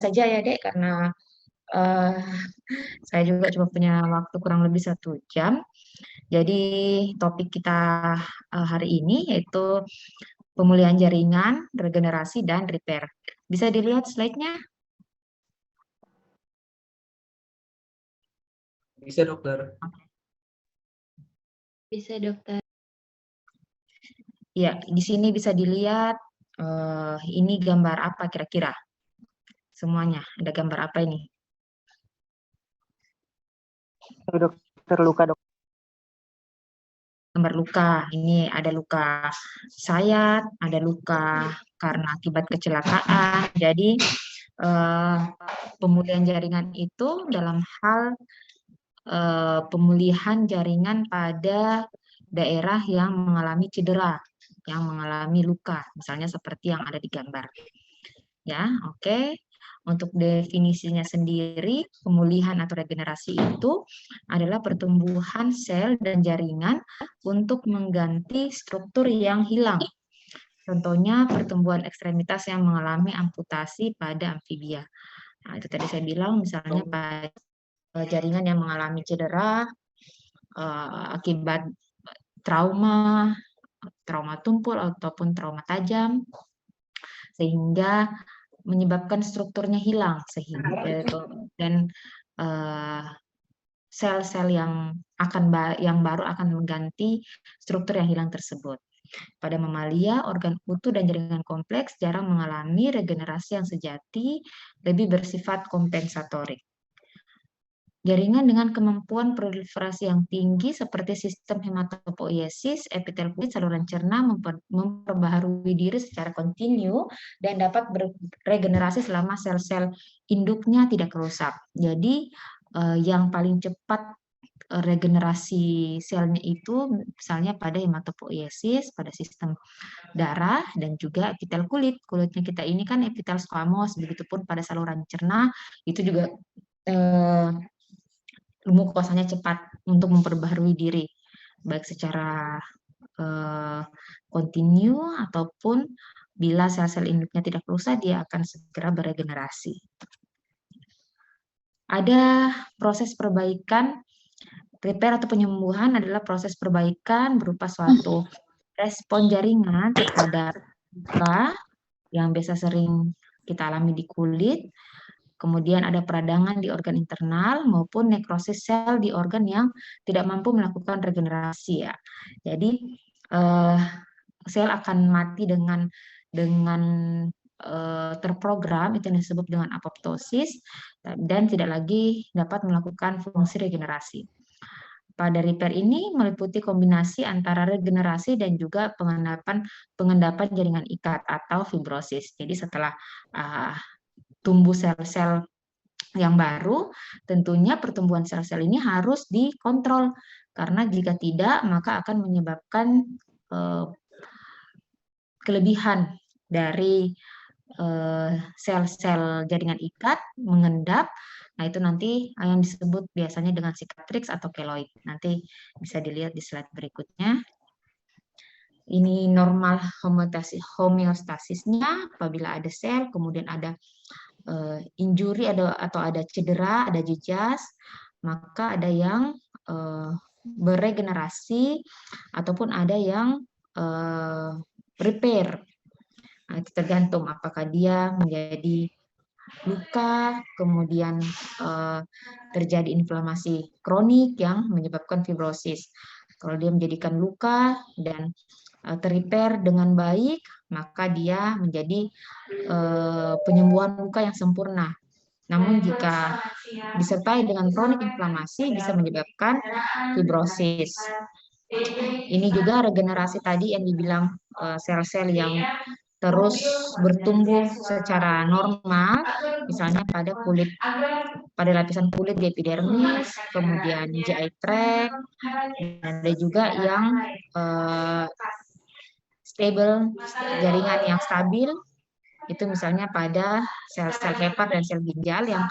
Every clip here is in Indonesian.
saja ya Dek, karena eh, saya juga cuma punya waktu kurang lebih 1 jam. Jadi topik kita hari ini yaitu pemulihan jaringan, regenerasi, dan repair. Bisa dilihat slide-nya? Bisa, dokter. Bisa, dokter. Ya, di sini bisa dilihat ini gambar apa kira-kira? Semuanya, ada gambar apa ini? Dokter luka, dok. Gambar luka, ini ada luka sayat, ada luka karena akibat kecelakaan. Jadi pemulihan jaringan itu dalam hal pemulihan jaringan pada daerah yang mengalami cedera, yang mengalami luka, misalnya seperti yang ada di gambar. Ya, oke. Untuk definisinya sendiri, pemulihan atau regenerasi itu adalah pertumbuhan sel dan jaringan untuk mengganti struktur yang hilang. Contohnya pertumbuhan ekstremitas yang mengalami amputasi pada amfibia. Nah, itu tadi saya bilang misalnya pada jaringan yang mengalami cedera akibat trauma tumpul ataupun trauma tajam, sehingga menyebabkan strukturnya hilang, sehingga dan sel-sel yang baru akan mengganti struktur yang hilang tersebut. Pada mamalia, organ utuh dan jaringan kompleks jarang mengalami regenerasi yang sejati, lebih bersifat kompensatorik. Jaringan dengan kemampuan proliferasi yang tinggi seperti sistem hematopoiesis, epitel kulit, saluran cerna memperbaharui diri secara kontinu dan dapat beregenerasi selama sel-sel induknya tidak rusak. Jadi yang paling cepat regenerasi selnya itu misalnya pada hematopoiesis, pada sistem darah, dan juga epitel kulit. Kulitnya kita ini kan epitel squamous, begitupun pada saluran cerna itu juga mukosanya cepat untuk memperbaharui diri, baik secara kontinu ataupun bila sel-sel induknya tidak rusak, dia akan segera beregenerasi. Ada proses perbaikan, repair atau penyembuhan adalah proses perbaikan berupa suatu respon jaringan terhadap luka yang biasa sering kita alami di kulit. Kemudian ada peradangan di organ internal maupun nekrosis sel di organ yang tidak mampu melakukan regenerasi ya. Jadi sel akan mati dengan terprogram, itu yang disebut dengan apoptosis, dan tidak lagi dapat melakukan fungsi regenerasi. Pada repair ini meliputi kombinasi antara regenerasi dan juga pengendapan jaringan ikat atau fibrosis. Jadi setelah tumbuh sel-sel yang baru, tentunya pertumbuhan sel-sel ini harus dikontrol, karena jika tidak maka akan menyebabkan kelebihan dari sel-sel jaringan ikat mengendap. Nah, itu nanti yang disebut biasanya dengan cicatrix atau keloid. Nanti bisa dilihat di slide berikutnya. Ini normal homeostasisnya apabila ada sel, kemudian ada injury atau ada cedera, ada jejas, maka ada yang beregenerasi ataupun ada yang repair. Nah, itu tergantung apakah dia menjadi luka, kemudian terjadi inflamasi kronik yang menyebabkan fibrosis. Kalau dia menjadikan luka dan terrepair dengan baik, maka dia menjadi penyembuhan luka yang sempurna. Namun jika disertai dengan kronik inflamasi bisa menyebabkan fibrosis. Ini juga regenerasi tadi yang dibilang sel-sel yang terus bertumbuh secara normal, misalnya pada lapisan kulit di epidermis, kemudian GI tract, dan ada juga yang stable, jaringan yang stabil, itu misalnya pada sel-sel hepat dan sel ginjal yang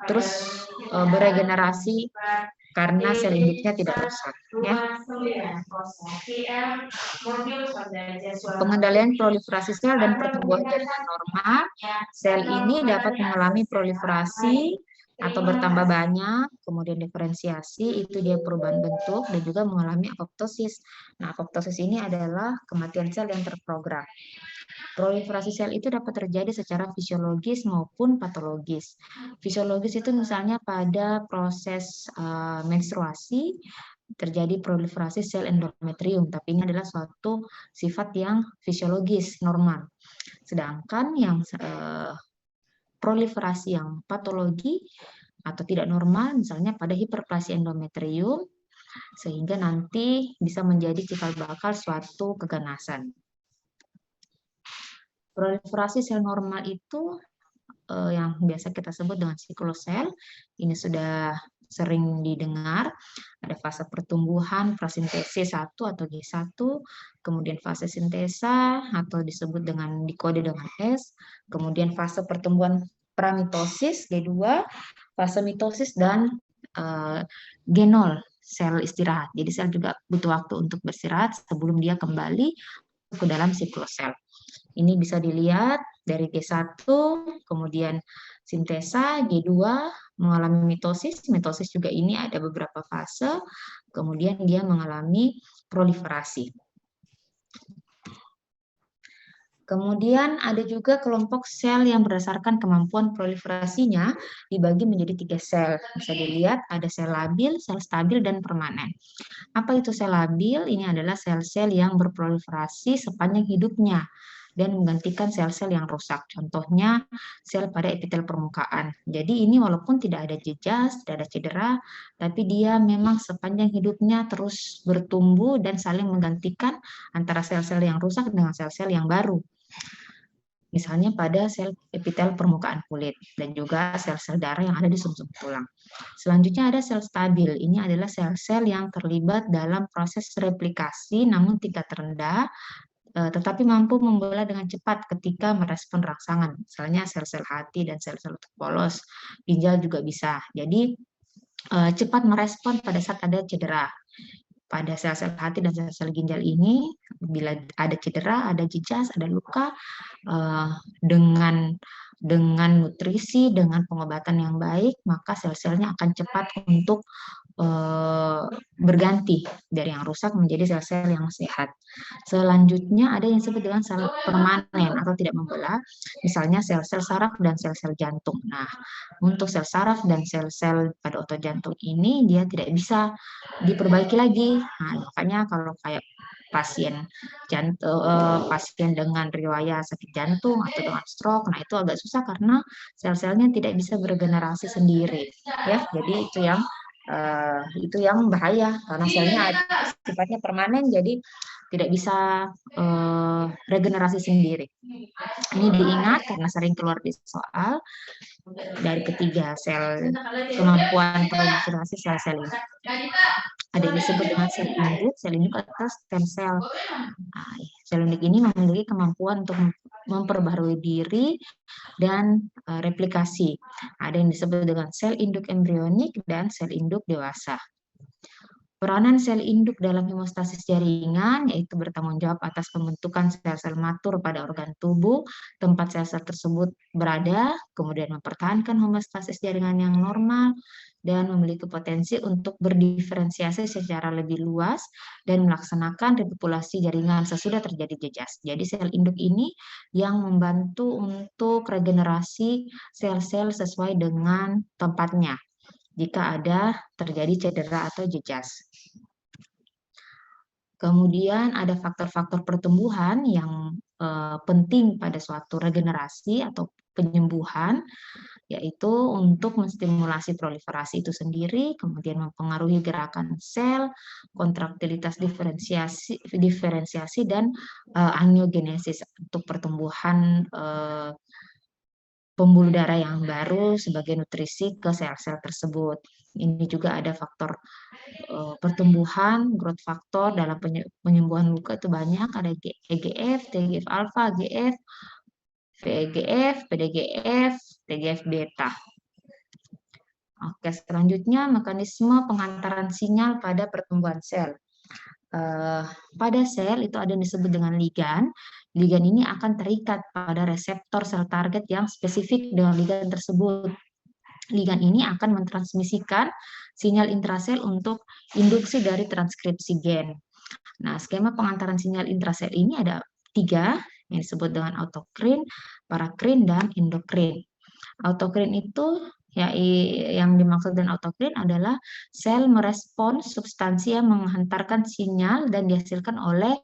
terus beregenerasi karena sel induknya tidak rusak. Ya. Pengendalian proliferasi sel dan pertumbuhan jaringan normal. Sel ini dapat mengalami proliferasi atau bertambah banyak, kemudian diferensiasi, itu dia perubahan bentuk, dan juga mengalami apoptosis. Nah, apoptosis ini adalah kematian sel yang terprogram. Proliferasi sel itu dapat terjadi secara fisiologis maupun patologis. Fisiologis itu misalnya pada proses menstruasi, terjadi proliferasi sel endometrium, tapi ini adalah suatu sifat yang fisiologis, normal. Sedangkan yang proliferasi yang patologi atau tidak normal, misalnya pada hiperplasia endometrium, sehingga nanti bisa menjadi cikal bakal suatu keganasan. Proliferasi sel normal itu yang biasa kita sebut dengan siklosel, ini sudah sering didengar. Ada fase pertumbuhan prasintesis 1 atau G1, kemudian fase sintesa atau disebut dengan dikode dengan S, kemudian fase pertumbuhan pramitosis G2, fase mitosis, dan G0 sel istirahat. Jadi sel juga butuh waktu untuk beristirahat sebelum dia kembali ke dalam siklosel. Ini bisa dilihat dari G1, kemudian sintesa, G2, mengalami mitosis. Mitosis juga ini ada beberapa fase, kemudian dia mengalami proliferasi. Kemudian ada juga kelompok sel yang berdasarkan kemampuan proliferasinya dibagi menjadi 3 sel. Bisa dilihat ada sel labil, sel stabil, dan permanen. Apa itu sel labil? Ini adalah sel-sel yang berproliferasi sepanjang hidupnya dan menggantikan sel-sel yang rusak. Contohnya sel pada epitel permukaan. Jadi ini walaupun tidak ada jejas, tidak ada cedera, tapi dia memang sepanjang hidupnya terus bertumbuh dan saling menggantikan antara sel-sel yang rusak dengan sel-sel yang baru. Misalnya pada sel epitel permukaan kulit dan juga sel-sel darah yang ada di sumsum tulang. Selanjutnya ada sel stabil. Ini adalah sel-sel yang terlibat dalam proses replikasi namun tingkat rendah, tetapi mampu membelah dengan cepat ketika merespon rangsangan. Misalnya sel-sel hati dan sel-sel otot polos. Ginjal juga bisa. Jadi cepat merespon pada saat ada cedera. Pada sel-sel hati dan sel-sel ginjal ini, bila ada cedera, ada jejas, ada luka, dengan nutrisi, dengan pengobatan yang baik, maka sel-selnya akan cepat untuk berganti dari yang rusak menjadi sel-sel yang sehat. Selanjutnya ada yang disebut dengan sel permanen atau tidak membelah, misalnya sel-sel saraf dan sel-sel jantung. Nah, untuk sel saraf dan sel-sel pada otot jantung ini dia tidak bisa diperbaiki lagi. Nah, makanya kalau kayak pasien pasien dengan riwayat sakit jantung atau dengan stroke, nah itu agak susah karena sel-selnya tidak bisa beregenerasi sendiri, ya. Jadi itu yang bahaya karena selnya sifatnya permanen, jadi tidak bisa regenerasi sendiri. Ini diingat karena sering keluar di soal dari ketiga sel kemampuan proliferasi sel-sel ini. Ada yang disebut dengan sel induk atau stem cell. Sel induk ini memiliki kemampuan untuk memperbarui diri dan replikasi. Ada yang disebut dengan sel induk embrionik dan sel induk dewasa. Peranan sel induk dalam hemostasis jaringan yaitu bertanggung jawab atas pembentukan sel-sel matur pada organ tubuh tempat sel-sel tersebut berada, kemudian mempertahankan homeostasis jaringan yang normal, dan memiliki potensi untuk berdiferensiasi secara lebih luas dan melaksanakan repopulasi jaringan sesudah terjadi jejas. Jadi sel induk ini yang membantu untuk regenerasi sel-sel sesuai dengan tempatnya jika ada terjadi cedera atau jejas. Kemudian ada faktor-faktor pertumbuhan yang penting pada suatu regenerasi atau penyembuhan, yaitu untuk menstimulasi proliferasi itu sendiri, kemudian mempengaruhi gerakan sel, kontraktilitas diferensiasi dan angiogenesis untuk pertumbuhan pembuluh darah yang baru sebagai nutrisi ke sel-sel tersebut. Ini juga ada faktor pertumbuhan, growth factor dalam penyembuhan luka itu banyak, ada EGF, TGF alpha, GF, VEGF, PDGF, TGF beta. Oke, selanjutnya mekanisme pengantaran sinyal pada pertumbuhan sel. Pada sel itu ada yang disebut dengan ligan. Ligan ini akan terikat pada reseptor sel target yang spesifik dengan ligan tersebut. Ligan ini akan mentransmisikan sinyal intrasel untuk induksi dari transkripsi gen. Nah, skema pengantaran sinyal intrasel ini ada 3 yang disebut dengan autokrin, parakrin, dan endokrin. Autokrin itu ya yang dimaksud dengan autokrin adalah sel merespon substansi yang menghantarkan sinyal dan dihasilkan oleh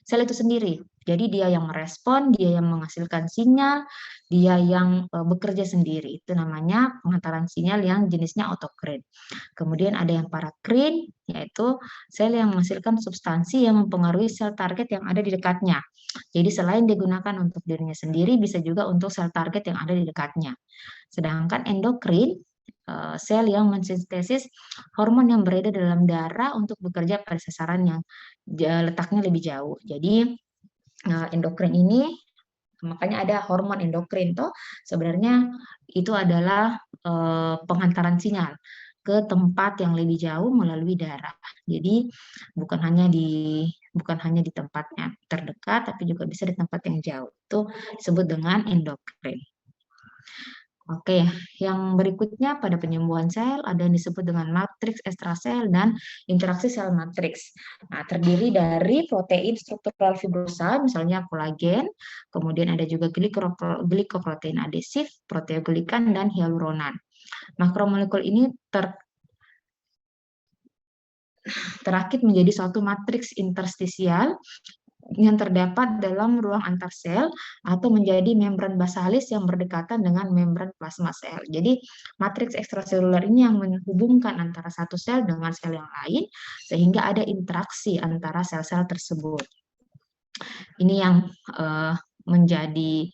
sel itu sendiri. Jadi dia yang merespon, dia yang menghasilkan sinyal, dia yang bekerja sendiri. Itu namanya penghantaran sinyal yang jenisnya autokrin. Kemudian ada yang parakrin, yaitu sel yang menghasilkan substansi yang mempengaruhi sel target yang ada di dekatnya. Jadi selain digunakan untuk dirinya sendiri, bisa juga untuk sel target yang ada di dekatnya. Sedangkan endokrin, sel yang mensintesis hormon yang beredar dalam darah untuk bekerja pada sasaran yang letaknya lebih jauh. Jadi endokrin ini, makanya ada hormon endokrin toh sebenarnya itu adalah penghantaran sinyal ke tempat yang lebih jauh melalui darah. Jadi bukan hanya di tempatnya terdekat, tapi juga bisa di tempat yang jauh. Itu disebut dengan endokrin. Oke, yang berikutnya pada penyembuhan sel ada yang disebut dengan matriks ekstrasel dan interaksi sel matriks. Nah, terdiri dari protein struktural fibrosa, misalnya kolagen, kemudian ada juga glikoprotein adesif, proteoglikan, dan hyaluronan. Makromolekul ini terakit menjadi suatu matriks interstisial yang terdapat dalam ruang antar sel atau menjadi membran basalis yang berdekatan dengan membran plasma sel. Jadi matriks ekstraseluler ini yang menghubungkan antara satu sel dengan sel yang lain sehingga ada interaksi antara sel-sel tersebut. Ini yang menjadi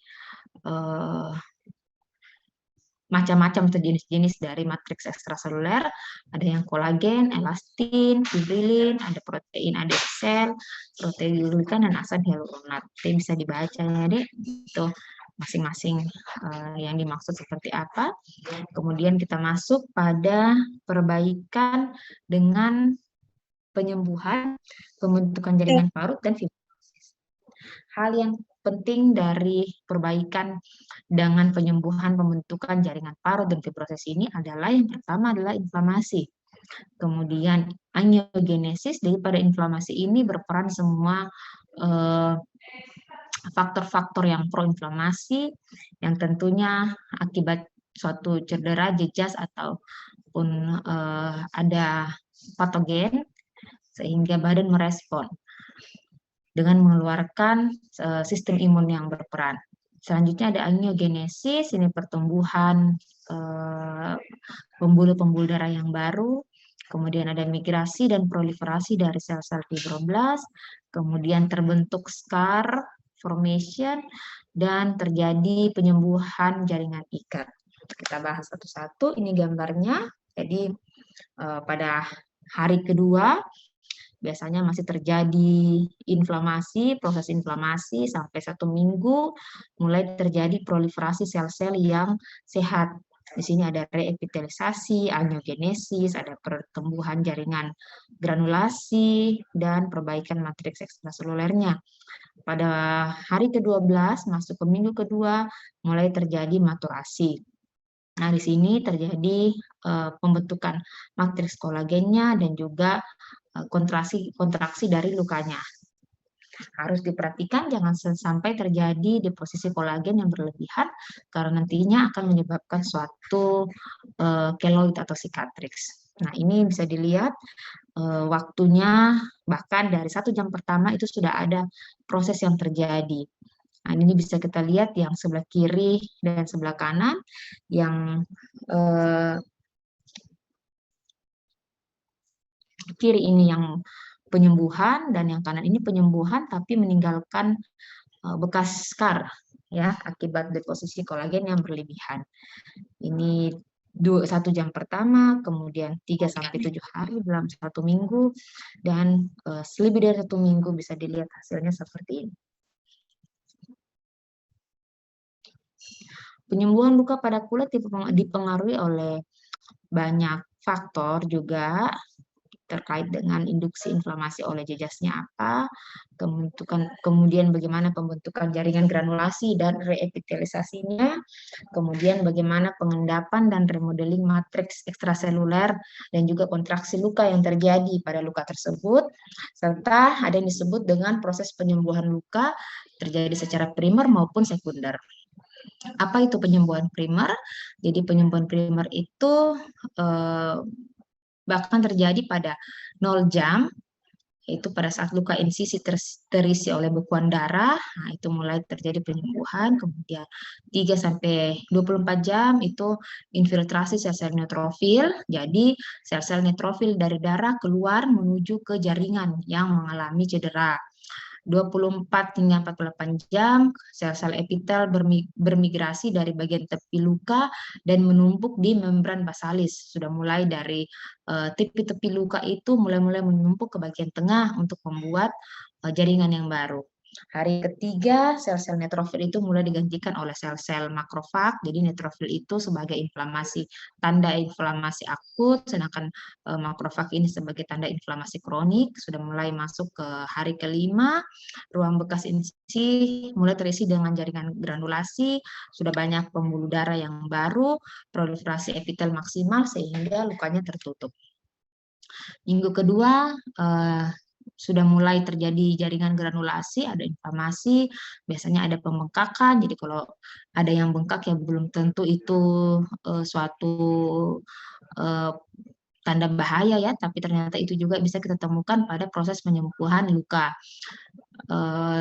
macam-macam jenis-jenis dari matriks ekstraseluler. Ada yang kolagen, elastin, fibrilin, ada protein adesel, protein glikan, dan asam hyaluronat. Itu bisa dibaca ya, Dek. Itu masing-masing yang dimaksud seperti apa. Kemudian kita masuk pada perbaikan dengan penyembuhan, pembentukan jaringan parut, dan fibrosis. Hal yang penting dari perbaikan dengan penyembuhan pembentukan jaringan parut dan fibrosis ini adalah yang pertama adalah inflamasi. Kemudian angiogenesis daripada inflamasi ini berperan semua faktor-faktor yang proinflamasi yang tentunya akibat suatu cedera, jejas ataupun ada patogen sehingga badan merespon dengan mengeluarkan sistem imun yang berperan. Selanjutnya ada angiogenesis, ini pertumbuhan pembuluh-pembuluh darah yang baru. Kemudian ada migrasi dan proliferasi dari sel-sel fibroblast. Kemudian terbentuk scar formation dan terjadi penyembuhan jaringan ikat. Kita bahas satu-satu. Ini gambarnya. Jadi pada hari kedua biasanya masih terjadi inflamasi, proses inflamasi sampai 1 minggu, mulai terjadi proliferasi sel-sel yang sehat. Di sini ada reepitelisasi, angiogenesis, ada pertumbuhan jaringan granulasi, dan perbaikan matriks ekstraselulernya. Pada hari ke-12, masuk ke minggu kedua, mulai terjadi maturasi. Nah, di sini terjadi pembentukan matriks kolagennya dan juga kontraksi dari lukanya. Harus diperhatikan jangan sampai terjadi deposisi kolagen yang berlebihan karena nantinya akan menyebabkan suatu keloid atau sikatriks. Nah, ini bisa dilihat waktunya bahkan dari 1 jam pertama itu sudah ada proses yang terjadi. Nah, ini bisa kita lihat yang sebelah kiri dan sebelah kanan yang kiri ini yang penyembuhan dan yang kanan ini penyembuhan tapi meninggalkan bekas scar ya akibat deposisi kolagen yang berlebihan. Ini 1 jam pertama, kemudian 3-7 hari dalam 1 minggu, dan lebih dari 1 minggu bisa dilihat hasilnya seperti ini. Penyembuhan luka pada kulit dipengaruhi oleh banyak faktor juga terkait dengan induksi inflamasi oleh jejasnya apa, kemudian bagaimana pembentukan jaringan granulasi dan reepitelisasinya, kemudian bagaimana pengendapan dan remodeling matriks ekstraseluler dan juga kontraksi luka yang terjadi pada luka tersebut, serta ada yang disebut dengan proses penyembuhan luka terjadi secara primer maupun sekunder. Apa itu penyembuhan primer? Jadi penyembuhan primer itu bahkan terjadi pada 0 jam, yaitu pada saat luka insisi terisi oleh bekuan darah, nah itu mulai terjadi penyembuhan. Kemudian 3 sampai 24 jam itu infiltrasi sel-sel neutrofil. Jadi sel-sel neutrofil dari darah keluar menuju ke jaringan yang mengalami cedera. 24 hingga 48 jam, sel-sel epitel bermigrasi dari bagian tepi luka dan menumpuk di membran basalis. Sudah mulai dari tepi-tepi luka itu mulai menumpuk ke bagian tengah untuk membuat jaringan yang baru. Hari ketiga, sel-sel neutrofil itu mulai digantikan oleh sel-sel makrofag. Jadi neutrofil itu sebagai inflamasi, tanda inflamasi akut, sedangkan makrofag ini sebagai tanda inflamasi kronik. Sudah mulai masuk ke hari kelima, ruang bekas insisi mulai terisi dengan jaringan granulasi, sudah banyak pembuluh darah yang baru, proliferasi epitel maksimal sehingga lukanya tertutup. Minggu kedua, sudah mulai terjadi jaringan granulasi, ada inflamasi, biasanya ada pembengkakan. Jadi kalau ada yang bengkak ya belum tentu itu suatu tanda bahaya ya, tapi ternyata itu juga bisa kita temukan pada proses penyembuhan luka.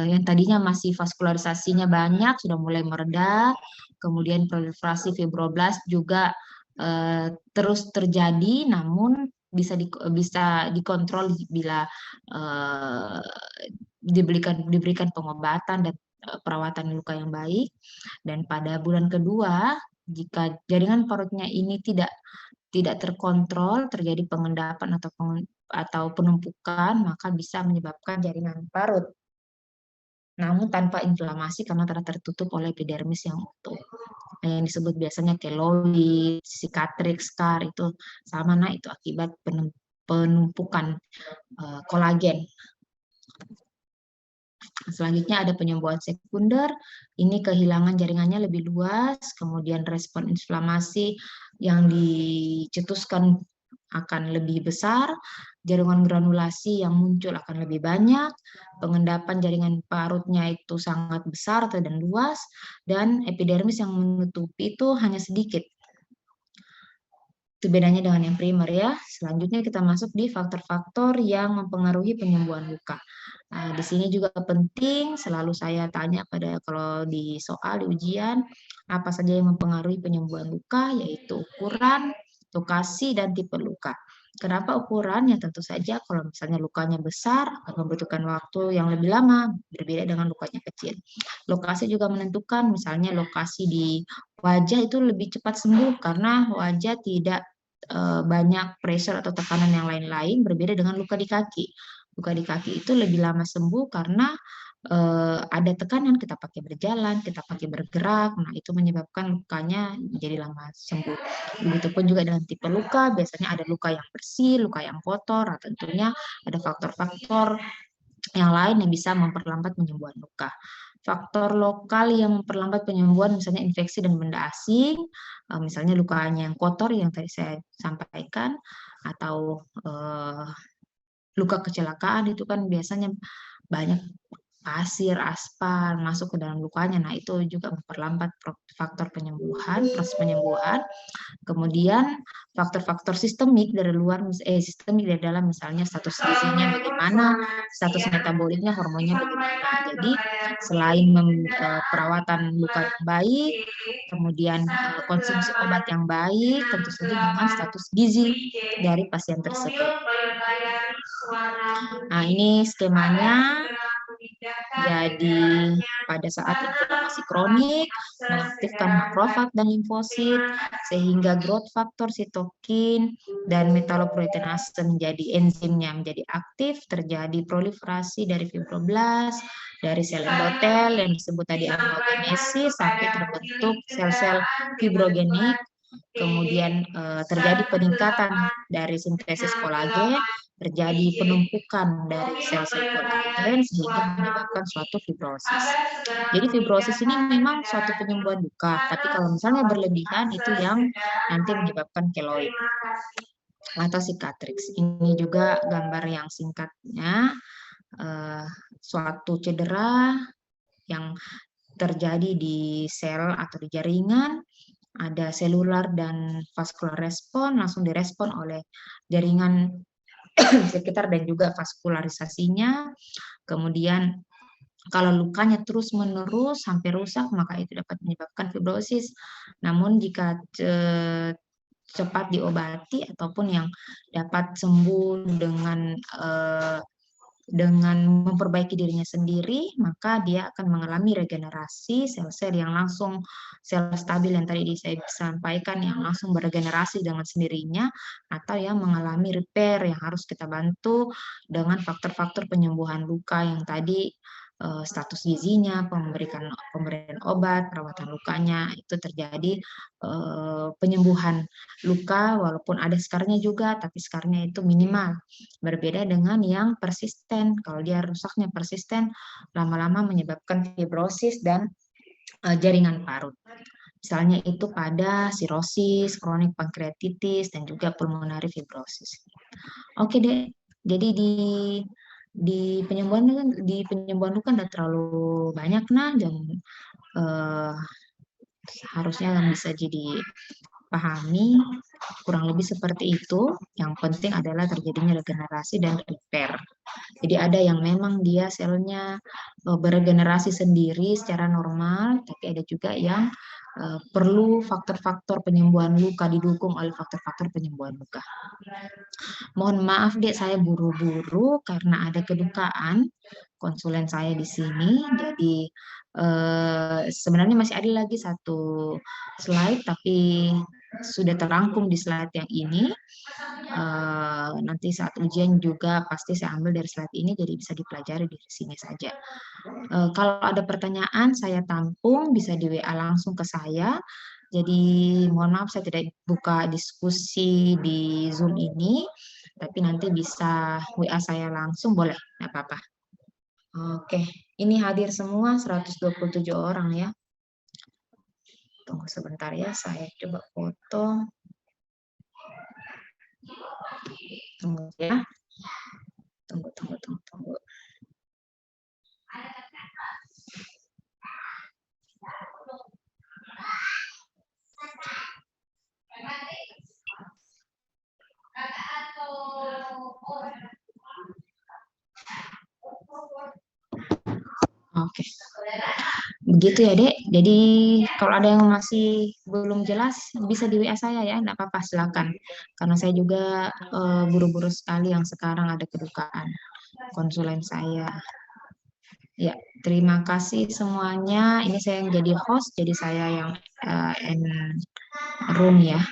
Yang tadinya masih vaskularisasinya banyak, sudah mulai mereda, kemudian proliferasi fibroblast juga terus terjadi, namun bisa dikontrol bila diberikan pengobatan dan perawatan luka yang baik. Dan pada bulan kedua, jika jaringan parutnya ini tidak terkontrol, terjadi pengendapan atau penumpukan, maka bisa menyebabkan jaringan parut, namun tanpa inflamasi karena telah tertutup oleh epidermis yang utuh. Yang disebut biasanya keloid, cicatrix, scar itu sama, nah itu akibat penumpukan kolagen. Selanjutnya ada penyembuhan sekunder, ini kehilangan jaringannya lebih luas, kemudian respon inflamasi yang dicetuskan akan lebih besar, jaringan granulasi yang muncul akan lebih banyak, pengendapan jaringan parutnya itu sangat besar dan luas, dan epidermis yang menutupi itu hanya sedikit. Itu bedanya dengan yang primer ya. Selanjutnya kita masuk di faktor-faktor yang mempengaruhi penyembuhan luka. Nah, di sini juga penting, selalu saya tanya pada kalau di soal, di ujian, apa saja yang mempengaruhi penyembuhan luka, yaitu ukuran, lokasi, dan tipe luka. Kenapa ukuran? Ya tentu saja kalau misalnya lukanya besar akan membutuhkan waktu yang lebih lama, berbeda dengan lukanya kecil. Lokasi juga menentukan, misalnya lokasi di wajah itu lebih cepat sembuh karena wajah tidak banyak pressure atau tekanan yang lain-lain, berbeda dengan luka di kaki. Luka di kaki itu lebih lama sembuh karena ada tekanan, kita pakai berjalan, kita pakai bergerak, nah itu menyebabkan lukanya menjadi lama sembuh. Begitupun juga dengan tipe luka, biasanya ada luka yang bersih, luka yang kotor, nah tentunya ada faktor-faktor yang lain yang bisa memperlambat penyembuhan luka. Faktor lokal yang memperlambat penyembuhan misalnya infeksi dan benda asing, misalnya lukanya yang kotor yang tadi saya sampaikan, atau luka kecelakaan itu kan biasanya banyak pasir, aspal masuk ke dalam lukanya. Nah, itu juga memperlambat faktor penyembuhan, proses penyembuhan. Kemudian faktor-faktor sistemik dari luar, sistemik dari dalam, misalnya status gizinya bagaimana, status metaboliknya, hormonnya bagaimana. Jadi selain perawatan luka baik, kemudian konsumsi obat yang baik, tentu saja dengan status gizi dari pasien tersebut. Nah, ini skemanya. Jadi pada saat inflamasi kronik mengaktifkan makrofag dan limfosit sehingga growth factor sitokin dan metaloproteinase menjadi enzimnya menjadi aktif, terjadi proliferasi dari fibroblast, dari sel endotel yang disebut tadi angiogenesis sampai terbentuk sel-sel fibrogenik kemudian terjadi peningkatan dari sintesis kolagen, terjadi penumpukan dari sel-sel kolagen sehingga menyebabkan suatu fibrosis. Jadi fibrosis ini memang suatu penyembuhan luka, tapi kalau misalnya berlebihan itu yang nanti menyebabkan keloid atau cicatrix. Ini juga gambar yang singkatnya suatu cedera yang terjadi di sel atau di jaringan, ada selular dan vascular respon, langsung direspon oleh jaringan sekitar dan juga vaskularisasinya. Kemudian kalau lukanya terus-menerus sampai rusak, maka itu dapat menyebabkan fibrosis. Namun jika cepat diobati ataupun yang dapat sembuh dengan memperbaiki dirinya sendiri, maka dia akan mengalami regenerasi sel-sel yang langsung, sel stabil yang tadi saya sampaikan, yang langsung beregenerasi dengan sendirinya, atau yang mengalami repair yang harus kita bantu dengan faktor-faktor penyembuhan luka yang tadi, status gizinya, pemberian obat, perawatan lukanya, itu terjadi penyembuhan luka walaupun ada skarnya juga, tapi skarnya itu minimal. Berbeda dengan yang persisten. Kalau dia rusaknya persisten, lama-lama menyebabkan fibrosis dan jaringan parut. Misalnya itu pada sirosis, kronik pankreatitis, dan juga pulmonari fibrosis. Oke deh, jadi di penyembuhan luka udah terlalu banyak dan harusnya bisa jadi pahami kurang lebih seperti itu. Yang penting adalah terjadinya regenerasi dan repair. Jadi ada yang memang dia selnya beregenerasi sendiri secara normal, tapi ada juga yang perlu faktor-faktor penyembuhan luka, didukung oleh faktor-faktor penyembuhan luka. Mohon maaf dek, saya buru-buru karena ada kedukaan konsulen saya di sini. Jadi sebenarnya masih ada lagi satu slide, tapi sudah terangkum di slide yang ini. Nanti saat ujian juga pasti saya ambil dari slide ini, jadi bisa dipelajari di sini saja. Kalau ada pertanyaan, saya tampung, bisa di WA langsung ke saya. Jadi mohon maaf saya tidak buka diskusi di Zoom ini, tapi nanti bisa WA saya langsung, boleh, nggak apa-apa. Oke, ini hadir semua 127 orang ya. Tunggu sebentar ya, saya coba foto. Tunggu ya. Tunggu. Oke. Begitu ya, Dek. Jadi kalau ada yang masih belum jelas, bisa di WA saya ya, enggak apa-apa, silakan. Karena saya juga buru-buru sekali yang sekarang ada kedukaan konsulen saya. Ya, terima kasih semuanya. Ini saya yang jadi host, jadi saya yang end room ya.